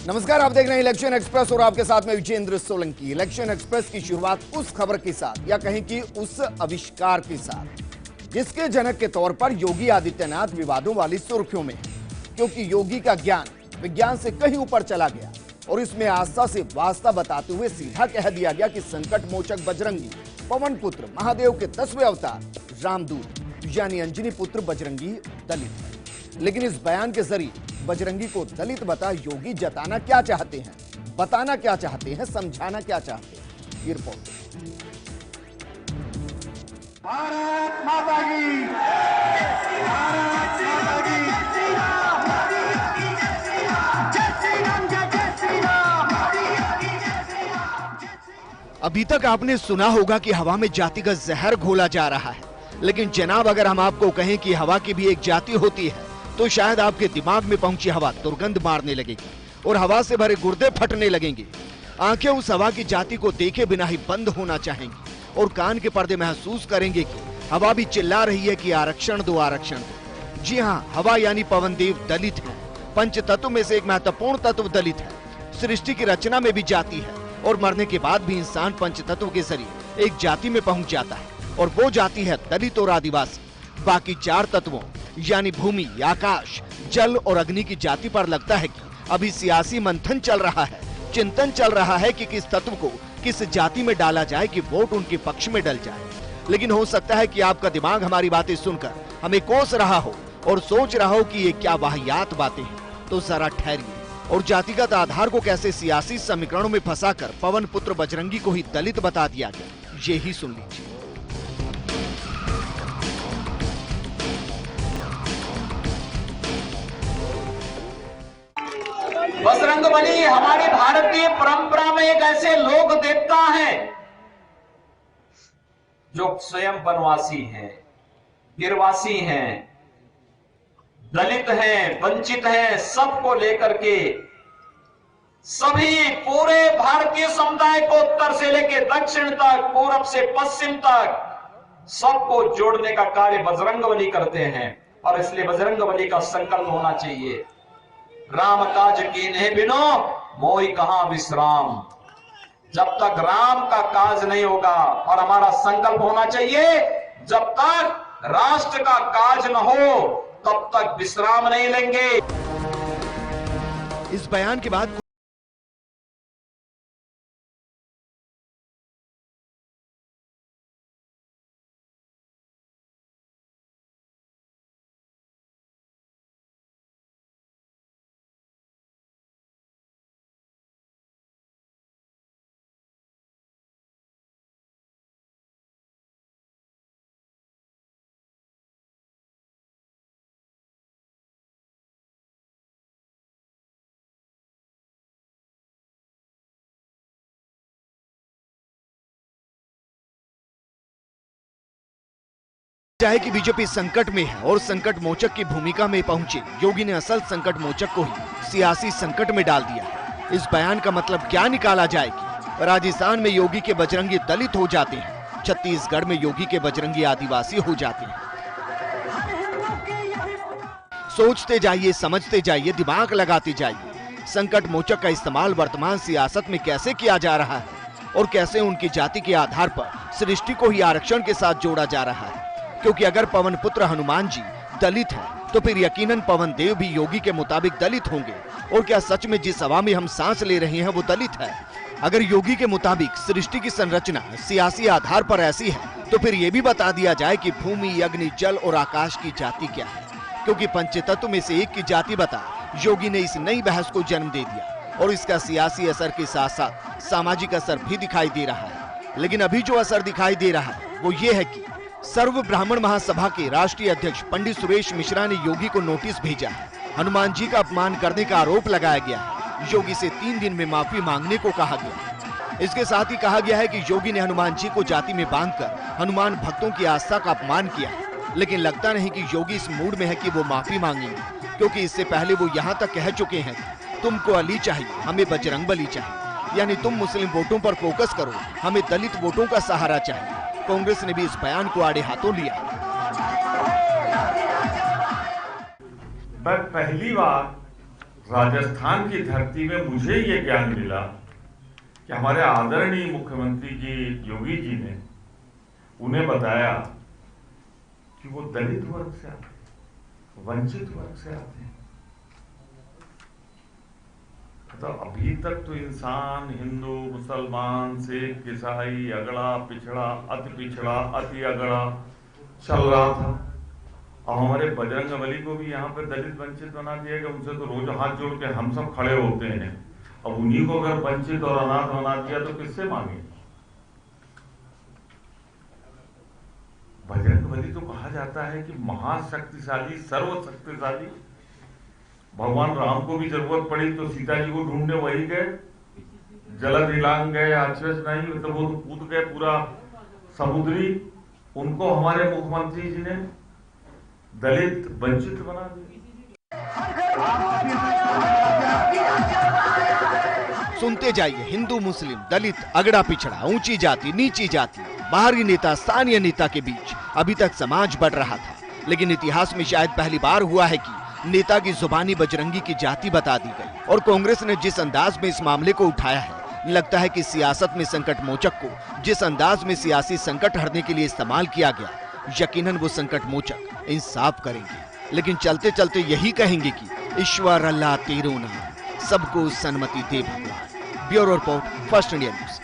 नमस्कार, आप देख रहे हैं इलेक्शन एक्सप्रेस और आपके साथ में विजेंद्र सोलंकी। इलेक्शन एक्सप्रेस की शुरुआत उस खबर के साथ या कहें कि उस आविष्कार के साथ जिसके जनक के तौर पर योगी आदित्यनाथ विवादों वाली सुर्खियों में है, क्योंकि योगी का ज्ञान विज्ञान से कहीं ऊपर चला गया और इसमें आस्था से वास्ता बताते हुए सीधा कह दिया गया कि संकट मोचक बजरंगी पवन पुत्र महादेव के 10वें अवतार रामदूत यानी अंजनी पुत्र बजरंगी दलित है। लेकिन इस बयान के जरिए बजरंगी को दलित बता योगी जताना क्या चाहते हैं, बताना क्या चाहते हैं, समझाना क्या चाहते हैं, ये रिपोर्ट। भारत माता की, भारत माता की, अभी तक आपने सुना होगा कि हवा में जातिगत जहर घोला जा रहा है, लेकिन जनाब अगर हम आपको कहें कि हवा की भी एक जाति होती है तो शायद आपके दिमाग में पहुंची हवा दुर्गंध मारने लगेगी और हवा से भरे गुर्दे फटने लगेंगे। आंखें उस हवा की जाति को देखे बिना ही बंद होना चाहेंगी और कान के पर्दे महसूस करेंगे कि हवा भी चिल्ला रही है कि आरक्षण दो, आरक्षण दो। जी हाँ, हवा यानी पवनदेव दलित है। पंच तत्व में से एक महत्वपूर्ण तत्व दलित है। सृष्टि की रचना में भी जाति है और मरने के बाद भी इंसान पंच तत्व के जरिए एक जाति में पहुंच जाता है और वो जाति है दलित और आदिवासी। बाकी चार तत्वों यानी भूमि, आकाश, जल और अग्नि की जाति पर लगता है कि अभी सियासी मंथन चल रहा है, चिंतन चल रहा है कि किस तत्व को किस जाति में डाला जाए कि वोट उनके पक्ष में डल जाए। लेकिन हो सकता है कि आपका दिमाग हमारी बातें सुनकर हमें कोस रहा हो और सोच रहा हो कि ये क्या वाहियात बातें हैं। तो जरा ठहरिए और जातिगत आधार को कैसे सियासी समीकरणों में फंसाकर पवन पुत्र बजरंगी को ही दलित बता दिया गया, ये ही सुन लीजिए। बजरंगबली हमारी भारतीय परंपरा में एक ऐसे लोक देवता है जो स्वयं वनवासी हैं, गिरवासी हैं, दलित हैं, वंचित हैं, सबको लेकर के सभी पूरे भारतीय समुदाय को उत्तर से लेकर दक्षिण तक, पूरब से पश्चिम तक सबको जोड़ने का कार्य बजरंगबली करते हैं। और इसलिए बजरंगबली का संकल्प होना चाहिए, राम काज कीन्हे बिनो मोहि कहां विश्राम। जब तक राम का काज नहीं होगा, और हमारा संकल्प होना चाहिए जब तक राष्ट्र का काज न हो तब तक विश्राम नहीं लेंगे। इस बयान के बाद चाहे कि बीजेपी संकट में है और संकट मोचक की भूमिका में पहुंचे, योगी ने असल संकट मोचक को ही सियासी संकट में डाल दिया। इस बयान का मतलब क्या निकाला जाए कि राजस्थान में योगी के बजरंगी दलित हो जाते हैं, छत्तीसगढ़ में योगी के बजरंगी आदिवासी हो जाते हैं। सोचते जाइए, समझते जाइए, दिमाग लगाते जाइए। संकट मोचक का इस्तेमाल वर्तमान सियासत में कैसे किया जा रहा है और कैसे उनकी जाति के आधार पर सृष्टि को ही आरक्षण के साथ जोड़ा जा रहा है। क्योंकि अगर पवन पुत्र हनुमान जी दलित हैं, तो फिर यकीनन पवन देव भी योगी के मुताबिक दलित होंगे। और क्या सच में जिस हवा में हम सांस ले रहे हैं वो दलित है? अगर योगी के मुताबिक सृष्टि की संरचना सियासी आधार पर ऐसी है तो फिर ये भी बता दिया जाए कि भूमि, अग्नि, जल और आकाश की जाति क्या है। क्योंकि पंचतत्व में से एक की जाति बता योगी ने इस नई बहस को जन्म दे दिया और इसका सियासी असर के साथ साथ सामाजिक असर भी दिखाई दे रहा है। लेकिन अभी जो असर दिखाई दे रहा है वो ये है कि सर्व ब्राह्मण महासभा के राष्ट्रीय अध्यक्ष पंडित सुरेश मिश्रा ने योगी को नोटिस भेजा है। हनुमान जी का अपमान करने का आरोप लगाया गया है। योगी से 3 दिन में माफी मांगने को कहा गया। इसके साथ ही कहा गया है कि योगी ने हनुमान जी को जाति में बांधकर हनुमान भक्तों की आस्था का अपमान किया है। लेकिन लगता नहीं कि योगी इस मूड में है कि वो माफी मांगेंगे, क्योंकि इससे पहले वो यहाँ तक कह चुके हैं कि तुमको अली चाहिए, हमें बजरंगबली चाहिए। यानी तुम मुस्लिम वोटों पर फोकस करो, हमें दलित वोटों का सहारा चाहिए। कांग्रेस ने भी इस बयान को आड़े हाथों लिया। पर पहली बार राजस्थान की धरती में मुझे ये ज्ञान मिला कि हमारे आदरणीय मुख्यमंत्री जी योगी जी ने उन्हें बताया कि वो दलित वर्ग से आते हैं, वंचित वर्ग से आते हैं। तो अभी तक तो इंसान हिंदू, मुसलमान, सिख, ईसाई, अगड़ा, पिछड़ा, अति अगड़ा चल रहा था। अब हमारे बजरंगबली को भी यहाँ पे दलित वंचित बना दिया कि उनसे तो रोज हाथ जोड़ के हम सब खड़े होते हैं। अब उन्हीं को अगर वंचित और अनाथ बना दिया तो किससे मांगे? बजरंगबली तो कहा जाता है कि महाशक्तिशाली, सर्वशक्तिशाली। भगवान राम को भी जरूरत पड़ी तो सीता जी को ढूंढने वही गए, जलद इलांग गए, आश्चर्य नहीं, तो वो तो कूद गए पूरा समुद्री। उनको हमारे मुख्यमंत्री जी ने दलित वंचित बना दिया। सुनते जाइए, हिंदू, मुस्लिम, दलित, अगड़ा, पिछड़ा, ऊंची जाति, नीची जाति, बाहरी नेता, स्थानीय नेता के बीच अभी तक समाज बढ़ रहा था, लेकिन इतिहास में शायद पहली बार हुआ है कि नेता की जुबानी बजरंगी की जाति बता दी गई। और कांग्रेस ने जिस अंदाज में इस मामले को उठाया है, लगता है कि सियासत में संकट मोचक को जिस अंदाज में सियासी संकट हरने के लिए इस्तेमाल किया गया, यकीनन वो संकट मोचक इंसाफ करेंगे, लेकिन चलते चलते यही कहेंगे कि ईश्वर अल्लाह तेरो नाम, सबको सन्मति दे भगवान। Bureau report, first India news.